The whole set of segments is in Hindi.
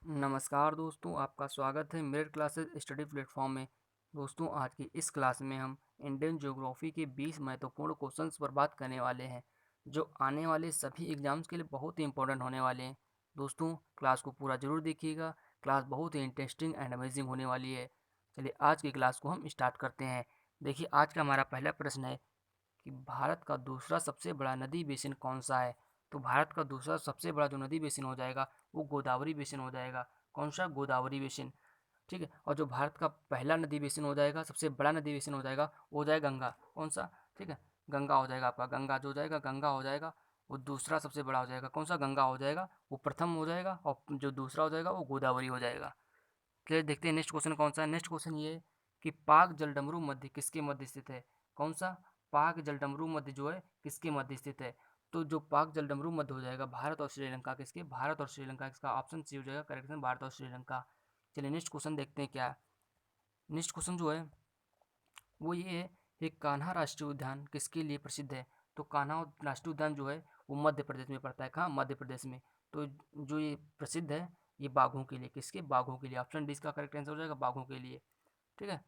नमस्कार दोस्तों, आपका स्वागत है मिरर क्लासेस स्टडी प्लेटफॉर्म में। दोस्तों, आज की इस क्लास में हम इंडियन ज्योग्राफी के 20 महत्वपूर्ण क्वेश्चंस पर बात करने वाले हैं, जो आने वाले सभी एग्जाम्स के लिए बहुत ही इंपॉर्टेंट होने वाले हैं। दोस्तों, क्लास को पूरा जरूर देखिएगा। क्लास बहुत ही इंटरेस्टिंग एंड अमेजिंग होने वाली है। चलिए आज की क्लास को हम स्टार्ट करते हैं। देखिए, आज का हमारा पहला प्रश्न है कि भारत का दूसरा सबसे बड़ा नदी बेसिन कौन सा है। तो भारत का दूसरा सबसे बड़ा जो नदी बेसिन हो जाएगा वो गोदावरी बेसिन हो जाएगा। कौन सा? गोदावरी बेसिन। ठीक है। और जो भारत का पहला नदी बेसिन हो जाएगा, सबसे बड़ा नदी बेसिन हो जाएगा, वो हो जाएगा गंगा। कौन सा? ठीक है, गंगा हो जाएगा आपका। गंगा जो हो जाएगा, गंगा हो जाएगा। वो दूसरा सबसे बड़ा हो जाएगा। कौन सा? गंगा हो जाएगा, वो प्रथम हो जाएगा। और जो दूसरा हो जाएगा वो गोदावरी हो जाएगा। क्लियर। देखते हैं नेक्स्ट क्वेश्चन कौन सा है। नेक्स्ट क्वेश्चन ये है कि पाक जलडमरू मध्य किसके मध्य स्थित है। कौन सा? पाक जलडमरू मध्य जो है किसके मध्य स्थित है। तो जो पाक जलडमरू मध्य हो जाएगा भारत और श्रीलंका। किसके? भारत और श्रीलंका। इसका ऑप्शन सी हो जाएगा करेक्शन, भारत और श्रीलंका। चलिए नेक्स्ट क्वेश्चन देखते हैं क्या है। नेक्स्ट क्वेश्चन जो है वो ये है कि कान्हा राष्ट्रीय उद्यान किसके लिए प्रसिद्ध है। तो कान्हा राष्ट्रीय उद्यान जो है वो मध्य प्रदेश में पड़ता है। कहाँ? मध्य प्रदेश में। तो जो ये प्रसिद्ध है ये बाघों के लिए। किसके? बाघों के लिए। ऑप्शन डी इसका करेक्ट आंसर हो जाएगा, बाघों के लिए। ठीक है।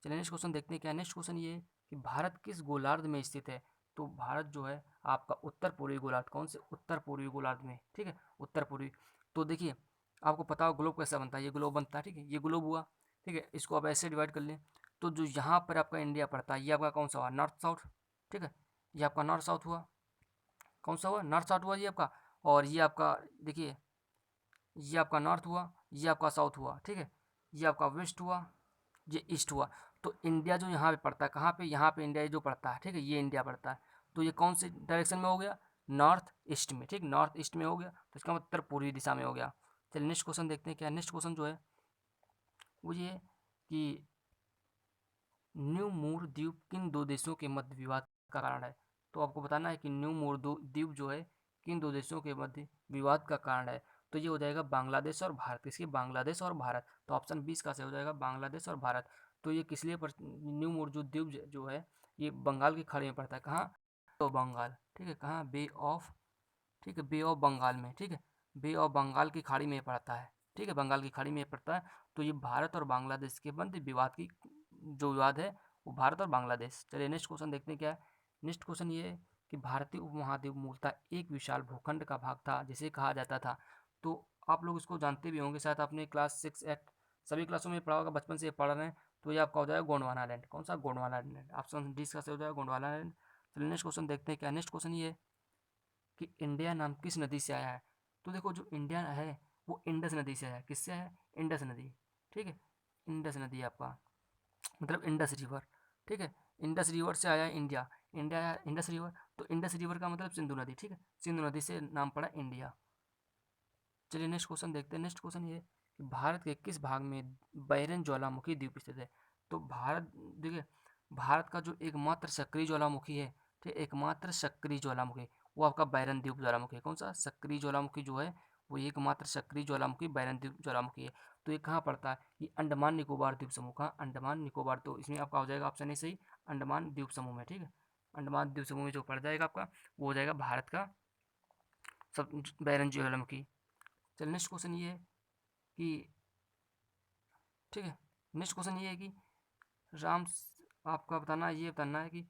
चलिए नेक्स्ट क्वेश्चन देखते हैं क्या है। नेक्स्ट क्वेश्चन ये है कि भारत किस गोलार्ध में स्थित है। तो भारत जो है आपका उत्तर पूर्वी गोलार्ध। कौन से? उत्तर पूर्वी गोलार्ध में। ठीक है, उत्तर पूर्वी। तो देखिए, आपको पता हो ग्लोब कैसा बनता है। ये ग्लोब बनता है। ठीक है, ये ग्लोब हुआ। ठीक है, इसको आप ऐसे डिवाइड कर लें। तो जो यहाँ पर आपका इंडिया पड़ता है ये आपका कौन सा हुआ? North south. ठीक है, ये आपका नॉर्थ साउथ हुआ। कौन सा हुआ? नॉर्थ साउथ हुआ ये आपका। और ये आपका देखिए, ये आपका नॉर्थ हुआ, ये आपका साउथ हुआ। ठीक है, ये आपका वेस्ट हुआ, ये ईस्ट हुआ। तो इंडिया जो यहाँ पे पड़ता है, कहाँ पे? यहाँ पे इंडिया जो पड़ता है। ठीक है, ये इंडिया पड़ता है। तो ये कौन से डायरेक्शन में हो गया? नॉर्थ ईस्ट में। ठीक, नॉर्थ ईस्ट में हो गया, तो इसका मतलब उत्तर पूर्वी दिशा में हो गया। चलिए नेक्स्ट क्वेश्चन देखते हैं क्या। नेक्स्ट क्वेश्चन जो है वो ये है कि न्यू मूर द्वीप किन दो देशों के मध्य विवाद का कारण है। तो आपको बताना है कि न्यू मूर द्वीप जो है किन दो देशों के मध्य विवाद का कारण है। तो ये हो जाएगा बांग्लादेश और भारत। इसके? बांग्लादेश और भारत। तो ऑप्शन 20 का से हो जाएगा बांग्लादेश और भारत। तो ये किस लिए न्यू मूर द्वीप जो है ये बंगाल की खाड़ी में पड़ता है। कहाँ? तो बंगाल। ठीक है, कहाँ? बे ऑफ। ठीक है, बे ऑफ बंगाल में। ठीक है, बे ऑफ बंगाल की खाड़ी में पड़ता है। ठीक है, बंगाल की खाड़ी में पड़ता है। तो ये भारत और बांग्लादेश के मध्य विवाद की जो विवाद है वो भारत और बांग्लादेश। चलिए नेक्स्ट क्वेश्चन देखते हैं क्या है। नेक्स्ट क्वेश्चन ये है कि भारतीय उपमहाद्वीप मूलतः एक विशाल भूखंड का भाग था जिसे कहा जाता था। तो आप लोग इसको जानते भी होंगे, शायद आपने क्लास 6 8 सभी क्लासों में पढ़ा होगा, बचपन से पढ़ रहे हैं। तो ये आपका हो जाएगा गोंडवाना आइलैंड। कौन सा? गोंडवाना आइलैंड। ऑप्शन डी का से हो जाएगा गोंडवाना आइलैंड। चलिए नेक्स्ट क्वेश्चन देखते हैं क्या। नेक्स्ट क्वेश्चन ये है कि इंडिया नाम किस नदी से आया है। तो देखो, जो इंडिया है वो इंडस नदी से आया है। किससे आया है? इंडस नदी। ठीक है, इंडस नदी आपका मतलब इंडस रिवर। ठीक है, इंडस रिवर से आया है इंडिया। इंडिया आया इंडस रिवर। तो इंडस रिवर का मतलब सिंधु नदी। ठीक है, सिंधु नदी से नाम पड़ा इंडिया। चलिए नेक्स्ट क्वेश्चन देखते हैं। नेक्स्ट क्वेश्चन ये कि भारत के किस भाग में बैरन ज्वालामुखी द्वीप स्थित है। तो भारत देखिए, भारत का जो एकमात्र सक्रिय ज्वालामुखी है, ठीक, एकमात्र सक्रिय ज्वालामुखी वो आपका बैरन द्वीप ज्वालामुखी है। कौन सा? सक्रिय ज्वालामुखी जो है वो एकमात्र सक्रिय ज्वालामुखी बैरन द्वीप ज्वालामुखी है। तो ये कहाँ पड़ता है? ये अंडमान निकोबार द्वीप समूह। कहाँ? अंडमान निकोबार। तो इसमें आपका हो जाएगा ऑप्शन ए सही, अंडमान द्वीप समूह में। ठीक है, अंडमान द्वीप समूह में जो पड़ जाएगा आपका वो हो जाएगा भारत का सब बैरन ज्वालामुखी। चल नेक्स्ट क्वेश्चन ये है कि ठीक है, नेक्स्ट क्वेश्चन ये है कि राम आपका बताना ये बताना है कि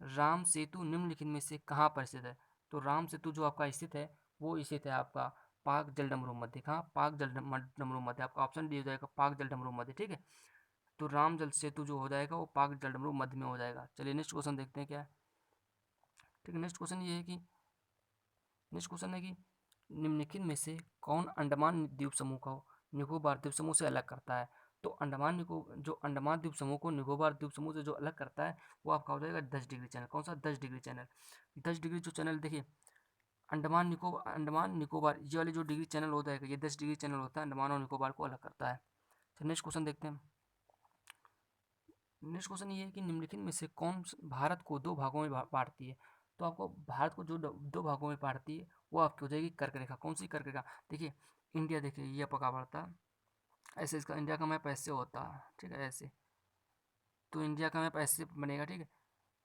राम सेतु निम्नलिखित में से कहाँ पर स्थित है। तो राम सेतु जो आपका स्थित है वो स्थित है आपका पाक जलडमरू मध्य। कहाँ? पाक जलडमरू मध्य। आपका ऑप्शन डी हो जाएगा पाक जलडमरू मध्य। ठीक है, तो राम जल सेतु जो हो जाएगा वो पाक जलडमरू मध्य में हो जाएगा। चलिए नेक्स्ट क्वेश्चन देखते हैं क्या है। ठीक है, नेक्स्ट क्वेश्चन ये है कि नेक्स्ट क्वेश्चन है कि निम्नलिखित में से कौन अंडमान द्वीप समूह को निकोबार द्वीप समूह से अलग करता है। तो जो अंडमान द्वीप समूह को निकोबार द्वीप समूह से जो अलग करता है वो आपका हो जाएगा 10 डिग्री चैनल। कौन सा? 10 डिग्री चैनल। 10 डिग्री जो चैनल देखिए, अंडमान निकोबार ये वाली जो डिग्री चैनल होता है, ये 10 डिग्री चैनल होता है, अंडमान और निकोबार को अलग करता है। तो नेक्स्ट क्वेश्चन देखते हैं। नेक्स्ट क्वेश्चन ये है कि निम्नलिखित में से कौन भारत को दो भागों में बांटती है। तो आपको भारत को जो दो भागों में बांटती है वो आपकी हो जाएगी कर्क रेखा। कौन सी कर्क रेखा? देखिए, इंडिया देखिए ये पका पड़ता है ऐसे, इसका इंडिया का मैप ऐसे होता है। ठीक है, ऐसे। तो इंडिया का मैप ऐसे बनेगा। ठीक है,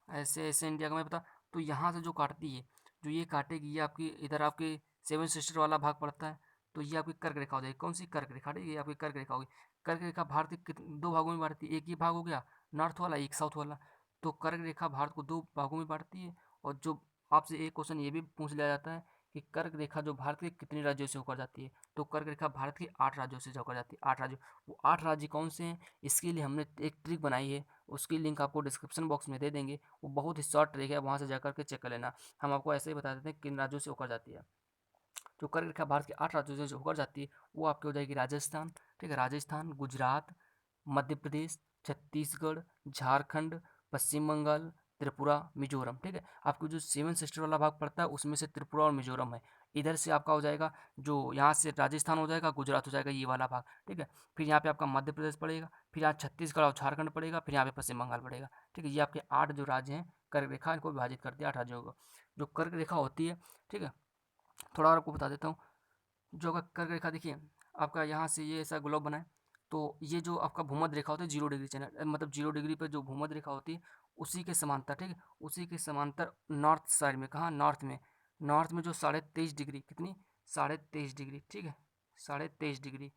ऐसे ऐसे इंडिया का मैप था। तो यहाँ से जो काटती है, जो ये काटेगी, ये आपकी इधर आपके सेवन सिस्टर वाला भाग पड़ता है। तो ये आपकी कर्क रेखा हो जाएगी। कौन सी? कर्क रेखा। ठीक है, ये आपकी कर्क रेखा होगी। कर्क रेखा भारत के दो भागों में बांटती है, एक ये भाग हो गया नॉर्थ वाला, एक साउथ वाला। तो कर्क रेखा भारत को दो भागों में बांटती है। और जो आपसे एक क्वेश्चन ये भी पूछ लिया जाता है कि कर्क रेखा जो भारत के कितने राज्यों से होकर जाती है, तो कर्क रेखा भारत के 8 राज्यों से होकर जाती है। 8 राज्यों। वो 8 राज्य कौन से हैं, इसके लिए हमने एक ट्रिक बनाई है, उसकी लिंक आपको डिस्क्रिप्शन बॉक्स में दे देंगे। वो बहुत ही शॉर्ट ट्रिक है, वहाँ से जाकर के चेक कर लेना। हम आपको ऐसे ही बता देते हैं किन राज्यों से होकर जाती है। जो कर्क रेखा भारत के 8 राज्यों से जो होकर जाती है, वो आपकी हो जाएगी राजस्थान। ठीक है, राजस्थान, गुजरात, मध्य प्रदेश, छत्तीसगढ़, झारखंड, पश्चिम बंगाल, त्रिपुरा, मिजोरम। ठीक है, आपको जो सेवन सिस्टर वाला भाग पड़ता है उसमें से त्रिपुरा और मिजोरम है। इधर से आपका हो जाएगा, जो यहाँ से राजस्थान हो जाएगा, गुजरात हो जाएगा, ये वाला भाग। ठीक है, फिर यहाँ पे आपका मध्य प्रदेश पड़ेगा, फिर यहाँ छत्तीसगढ़ और झारखंड पड़ेगा, फिर यहाँ पे पश्चिम बंगाल पड़ेगा। ठीक है, ये आपके 8 जो राज्य हैं कर्क रेखा, इनको विभाजित करती है 8 राज्यों को। जो कर्क रेखा होती है, ठीक है, थोड़ा और आपको बता देता हूँ। जो अगर कर्क रेखा देखिए, आपका यहाँ से ये ऐसा ग्लोब बना है, तो ये जो आपका भूमध्य रेखा होती है 0 डिग्री चैनल, मतलब 0 डिग्री पर जो भूमध्य रेखा होती है उसी के समांतर। ठीक है, उसी के समांतर नॉर्थ साइड में, कहाँ? नॉर्थ में। नॉर्थ में जो 23.5 डिग्री, कितनी? 23.5 डिग्री। ठीक है, 23.5 डिग्री।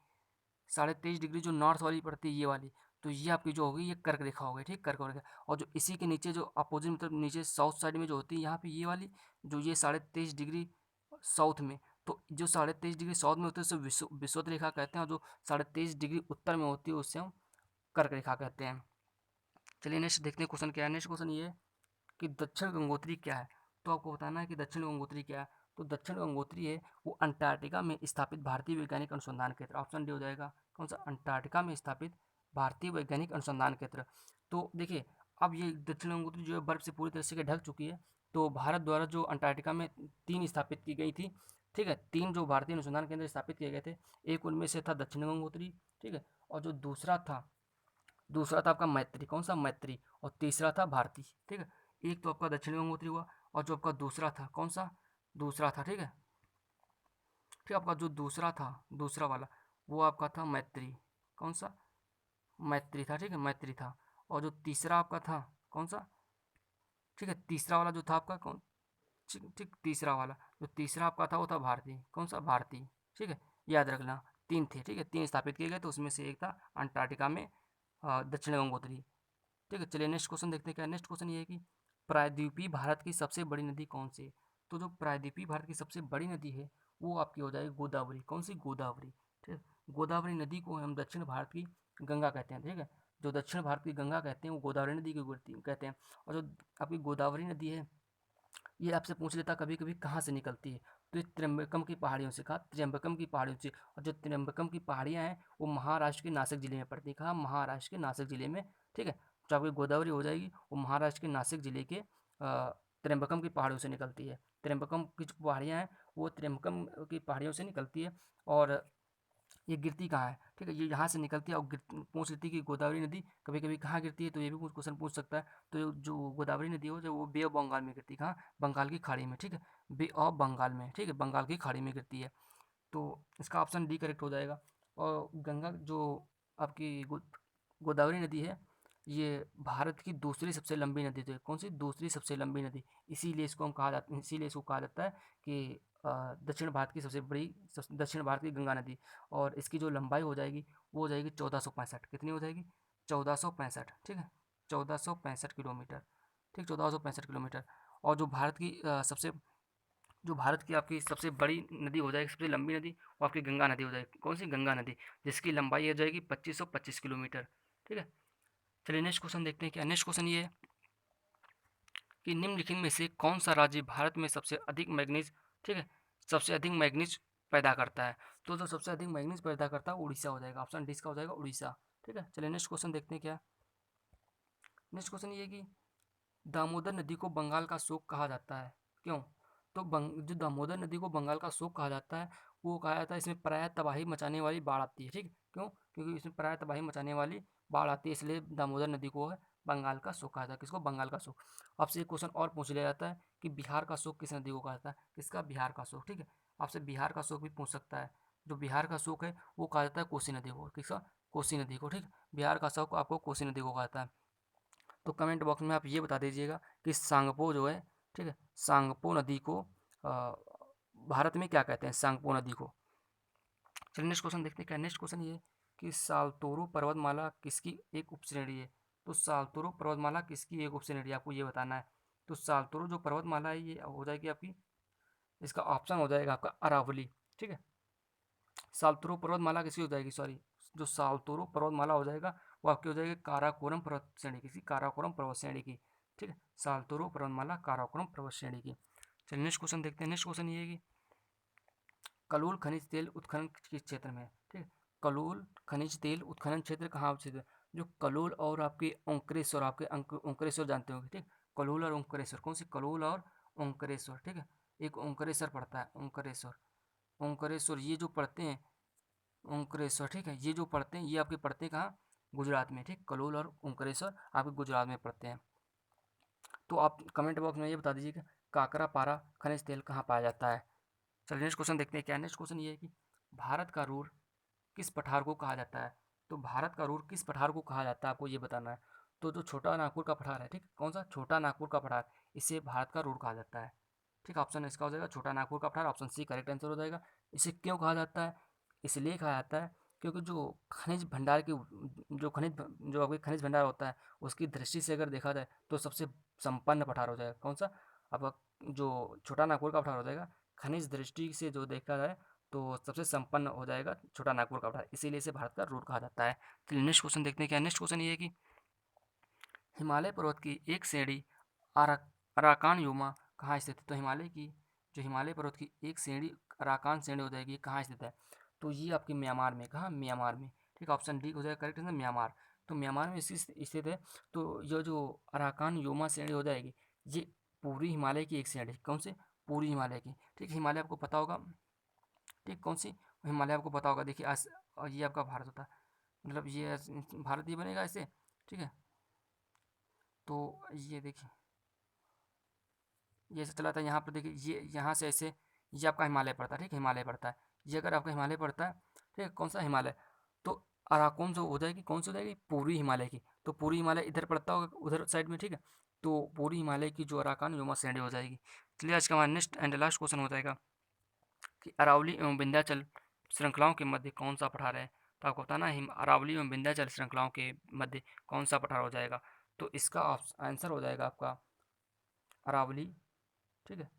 23.5 डिग्री जो नॉर्थ वाली पड़ती है, ये वाली, तो ये आपकी जो होगी ये कर्क रेखा हो गई। ठीक, कर्क रेखा। और जो इसी के नीचे जो अपोजिट, मतलब नीचे साउथ साइड में जो होती है, यहाँ पे ये वाली, जो ये 23.5 डिग्री साउथ में, तो जो 23.5 डिग्री साउथ में होती है उसे विषुवत रेखा कहते हैं, और जो 23.5 डिग्री उत्तर में होती है उससे हम कर्क रेखा कहते हैं। चलिए नेक्स्ट देखते हैं क्वेश्चन क्या है। नेक्स्ट क्वेश्चन ये है कि दक्षिण गंगोत्री क्या है। तो आपको बताना है कि दक्षिण गंगोत्री क्या है। तो दक्षिण गंगोत्री है वो अंटार्कटिका में स्थापित भारतीय वैज्ञानिक अनुसंधान केंद्र। ऑप्शन डी हो जाएगा। कौन सा? अंटार्कटिका में स्थापित भारतीय वैज्ञानिक अनुसंधान केंद्र। तो देखिए, अब ये दक्षिण गंगोत्री जो है बर्फ से पूरी तरह से ढक चुकी है। तो भारत द्वारा जो अंटार्कटिका में 3 स्थापित की गई थी। ठीक है, 3 जो भारतीय अनुसंधान केंद्र स्थापित किए गए थे, एक उनमें से था दक्षिण गंगोत्री। ठीक है, और जो दूसरा था आपका मैत्री। कौन सा? मैत्री। और तीसरा था भारती। ठीक है, एक तो आपका दक्षिण गंगोत्री हुआ, और जो आपका दूसरा था, कौन सा? दूसरा था। ठीक है, फिर आपका जो दूसरा था, दूसरा वाला, वो आपका था मैत्री। कौन सा? मैत्री था। ठीक है, मैत्री था। और जो तीसरा आपका था, कौन सा? ठीक है, तीसरा वाला जो था आपका कौन? ठीक ठीक, तीसरा वाला जो तीसरा आपका था वो था भारती। कौन सा? भारती। ठीक है, याद रखना। 3 थे। ठीक है, 3 स्थापित किए गए, तो उसमें से एक था अंटार्कटिका में दक्षिण गंगोत्री। ठीक है, चलिए नेक्स्ट क्वेश्चन देखते हैं क्या। नेक्स्ट क्वेश्चन ये है कि प्रायद्वीपीय भारत की सबसे बड़ी नदी कौन सी है। तो जो प्रायद्वीपीय भारत की सबसे बड़ी नदी है वो आपकी हो जाएगी गोदावरी। कौन सी? गोदावरी। ठीक है, गोदावरी नदी को हम दक्षिण भारत की गंगा कहते हैं। ठीक है, जो दक्षिण भारत की गंगा कहते हैं वो गोदावरी नदी को कहते हैं। और जो आपकी गोदावरी नदी है, ये आपसे पूछ लेता कभी कभी कहाँ से निकलती है, तो ये त्र्यंबकम की पहाड़ियों से। कहा? त्र्यंबकम की पहाड़ियों से। और जो त्र्यंबकम की पहाड़ियाँ हैं वो महाराष्ट्र के नासिक जिले में पड़ती है। कहाँ? महाराष्ट्र के नासिक जिले में। ठीक है, जो आपकी गोदावरी हो जाएगी वो महाराष्ट्र के नासिक जिले के त्र्यंबकम की पहाड़ियों से निकलती है। त्र्यंबकम की जो पहाड़ियाँ हैं वो त्र्यंबकम की पहाड़ियों से निकलती है। और ये गिरती कहाँ है? ठीक है, ये यहाँ से निकलती है और पूछ लेती है कि गोदावरी नदी कभी कभी कहाँ गिरती है, तो ये भी कुछ क्वेश्चन पूछ सकता है। तो जो गोदावरी नदी हो जो वो बे ऑफ बंगाल में गिरती है। कहाँ? बंगाल की खाड़ी में। ठीक है, बे ऑफ बंगाल में। ठीक है, बंगाल की खाड़ी में गिरती है। तो इसका ऑप्शन डी करेक्ट हो जाएगा। और गंगा जो आपकी गोदावरी नदी है, ये भारत की दूसरी सबसे लंबी नदी है। कौन सी? दूसरी सबसे लंबी नदी। इसीलिए इसको कहा जाता है कि दक्षिण भारत की सबसे बड़ी, दक्षिण भारत की गंगा नदी। और इसकी जो लंबाई हो जाएगी वो हो जाएगी 1465। कितनी हो जाएगी? 1465। ठीक है, 1465 किलोमीटर। ठीक, 1465 किलोमीटर। और जो भारत की आपकी सबसे बड़ी नदी हो जाएगी, सबसे लंबी नदी, वो आपकी गंगा नदी हो जाएगी। कौन सी? गंगा नदी, जिसकी लंबाई हो जाएगी 2525 किलोमीटर। ठीक है, चलिए नेक्स्ट क्वेश्चन देखते हैं क्या। नेक्स्ट क्वेश्चन ये है कि निम्नलिखित में से कौन सा राज्य भारत में सबसे अधिक मैग्नीज, ठीक है, सबसे अधिक मैग्नीज पैदा करता है। तो जो सबसे अधिक मैग्नीज पैदा करता है वो उड़ीसा हो जाएगा। ऑप्शन डी का हो जाएगा, उड़ीसा। ठीक है, चलिए नेक्स्ट क्वेश्चन देखते हैं क्या। नेक्स्ट क्वेश्चन ये है कि दामोदर नदी को बंगाल का शोक कहा जाता है, क्यों? तो जो दामोदर नदी को बंगाल का शोक कहा जाता है, वो कहा जाता है इसमें प्रायः तबाही मचाने वाली बाढ़ आती है। ठीक, क्यों? क्योंकि इसमें प्रायः तबाही मचाने वाली बाढ़ आती है, इसलिए दामोदर नदी को है बंगाल का शोक कहा जाता है। किसको? बंगाल का शोक। आपसे एक क्वेश्चन और पूछ लिया जाता है कि बिहार का शोक किस नदी को कहा जाता है। किसका? बिहार का शोक। ठीक है, आपसे बिहार का शोक भी पूछ सकता है। जो बिहार का शोक है वो कहा जाता है कोसी नदी को। किसका? कोसी नदी को। ठीक, बिहार का शोक आपको कोसी नदी को कहा जाता है। तो कमेंट बॉक्स में आप ये बता दीजिएगा कि सांगपो जो है, ठीक है, सांगपो नदी को भारत में क्या कहते हैं? सांगपो नदी को। चलिए नेक्स्ट क्वेश्चन देखते हैं। क्या नेक्स्ट क्वेश्चन ये है कि सालतोरो पर्वतमाला किसकी एक उपश्रेणी है? तो सालतोरो पर्वतमाला किसकी एक उपश्रेणी है, आपको ये बताना है। तो सालतोरो जो पर्वतमाला है ये हो जाएगी आपकी, इसका ऑप्शन हो जाएगा आपका अरावली। ठीक है, सालतोरो पर्वतमाला किसकी हो जाएगी, सॉरी, जो सालतोरो पर्वतमाला हो जाएगा वो आपकी हो जाएगी काराकोरम पर्वत श्रेणी की, काराकोरम पर्वत श्रेणी की। ठीक है, सालतोरो पर्वतमाला काराकोरम पर्वत श्रेणी की। चलिए नेक्स्ट क्वेश्चन देखते हैं। नेक्स्ट क्वेश्चन ये है कि कलोल खनिज तेल उत्खनन किस क्षेत्र में है? ठीक है, कलोल खनिज तेल उत्खनन क्षेत्र कहाँ स्थित है? जो कलोल और आपके ओंकारेश्वर, आपके ओंकारेश्वर जानते होंगे। ठीक, कलोल और ओंकारेश्वर, कौन सी, कलोल और ओंकारेश्वर। ठीक है, एक ओंकारेश्वर पड़ता है, ओंकारेश्वर, ओंकारेश्वर ये जो पढ़ते हैं, ओंकारेश्वर। ठीक है, ये जो पढ़ते हैं ये आपके पढ़ते हैं कहाँ, गुजरात में। ठीक, कलोल और ओंकारेश्वर आपके गुजरात में पढ़ते हैं। तो आप कमेंट बॉक्स में ये बता दीजिए कि काकरापारा खनिज तेल कहाँ पाया जाता है। चलिए नेक्स्ट क्वेश्चन देखते हैं। क्या नेक्स्ट क्वेश्चन ये है कि भारत का रूर किस पठार को कहा जाता है? तो भारत का रूर किस पठार को कहा जाता है, आपको ये बताना है। तो जो छोटा नागपुर का पठार है, ठीक, कौन सा, छोटा नागपुर का पठार, इसे भारत का रूर कहा जाता है। ठीक, ऑप्शन इसका हो जाएगा छोटा नागपुर का पठार, ऑप्शन सी करेक्ट आंसर हो जाएगा। इसे क्यों कहा जाता है? इसलिए कहा जाता है क्योंकि जो खनिज भंडार की, जो आपके खनिज भंडार होता है उसकी दृष्टि से अगर देखा जाए तो सबसे संपन्न पठार हो जाएगा। कौन सा, आपका जो छोटा नागपुर का पठार हो जाएगा, खनिज दृष्टि से जो देखा जाए तो सबसे संपन्न हो जाएगा छोटा नागपुर का पठार, इसीलिए इसे भारत का रूर कहा जाता है। तो नेक्स्ट क्वेश्चन देखते हैं। क्या नेक्स्ट क्वेश्चन ये है कि हिमालय पर्वत की एक श्रेणी अरा अराकान योमा कहाँ स्थित है? तो हिमालय की, जो हिमालय पर्वत की एक श्रेणी अराकान श्रेणी हो जाएगी, कहाँ स्थित है? तो ये आपकी म्यांमार में, कहाँ, म्यांमार में। ठीक, ऑप्शन डी हो जाएगा करेक्ट आंसर, म्यांमार। तो म्यांमार में स्थित है। तो ये जो अराकान योमा श्रेणी हो जाएगी, ये पूरी हिमालय की एक श्रेणी, कौन से, पूरी हिमालय की। ठीक, हिमालय आपको पता होगा, ठीक, कौन सी, हिमालय आपको पता होगा। देखिए आज, और ये आपका भारत होता है, मतलब ये भारत ये बनेगा ऐसे। ठीक है, तो ये देखिए, ये ऐसे चला था यहाँ पर, देखिए ये यहाँ से ऐसे, ये आपका हिमालय पड़ता है। ठीक, हिमालय पड़ता है, ये अगर आपका हिमालय पड़ता है, ठीक है, कौन सा, हिमालय। तो अराकोन जो हो जाएगी, कौन सी हो जाएगी, पूर्वी हिमालय की। तो पूर्वी हिमालय इधर पड़ता होगा, उधर साइड में। ठीक है, तो पूर्वी हिमालय की जो अराकान योमा श्रेणी हो जाएगी। चलिए आज का हमारा नेक्स्ट एंड लास्ट क्वेश्चन हो जाएगा कि अरावली एवं विंध्याचल श्रृंखलाओं के मध्य कौन सा पठार है? तो आपको बताना है अरावली एवं विंध्याचल श्रृंखलाओं के मध्य कौन सा पठार हो जाएगा। तो इसका आंसर हो जाएगा आपका अरावली। ठीक है,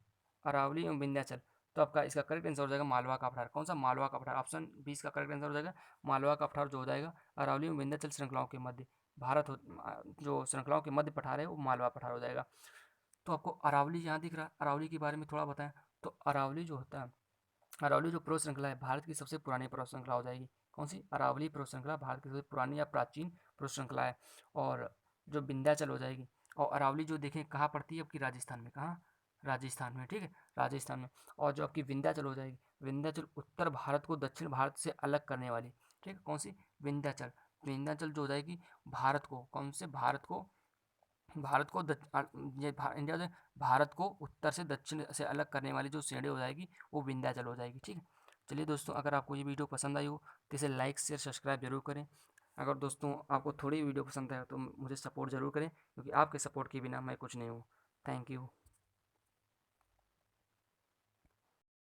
अरावली एवं विंध्याचल। तो आपका इसका करेक्ट आंसर हो जाएगा मालवा का पठार। कौन सा, मालवा का पठार, ऑप्शन 20 का करेक्ट आंसर हो जाएगा मालवा का पठार, जो हो जाएगा अरावली एवं विंध्याचल श्रृंखलाओं के मध्य, जो श्रृंखलाओं के मध्य पठार है वो मालवा पठार हो जाएगा। तो आपको अरावली यहाँ दिख रहा है, अरावली के बारे में थोड़ा बताएं। तो अरावली जो होता है, अरावली जो पर्वत श्रृंखला है भारत की सबसे पुरानी पर्वत श्रृंखला हो जाएगी। कौन सी, अरावली पर्वत श्रृंखला भारत की सबसे पुरानी या प्राचीन पर्वत श्रृंखला है। और जो विंध्याचल हो जाएगी, और अरावली जो देखें कहाँ पड़ती है, आपकी राजस्थान में, कहाँ, राजस्थान में। ठीक है, राजस्थान में। और जो आपकी विंध्याचल हो जाएगी, विंध्याचल उत्तर भारत को दक्षिण भारत से अलग करने वाली। ठीक है, कौन सी, विंध्याचल। विंध्याचल जो हो जाएगी भारत को, कौन से, भारत को, भारत को इंडिया से भारत को उत्तर से दक्षिण से अलग करने वाली जो श्रेणी हो जाएगी वो विंध्याचल हो जाएगी। ठीक है, चलिए दोस्तों, अगर आपको ये वीडियो पसंद आई हो तो इसे लाइक शेयर सब्सक्राइब जरूर करें। अगर दोस्तों आपको थोड़ी वीडियो पसंद आए तो मुझे सपोर्ट जरूर करें, क्योंकि आपके सपोर्ट के बिना मैं कुछ नहीं हूँ। Thank you.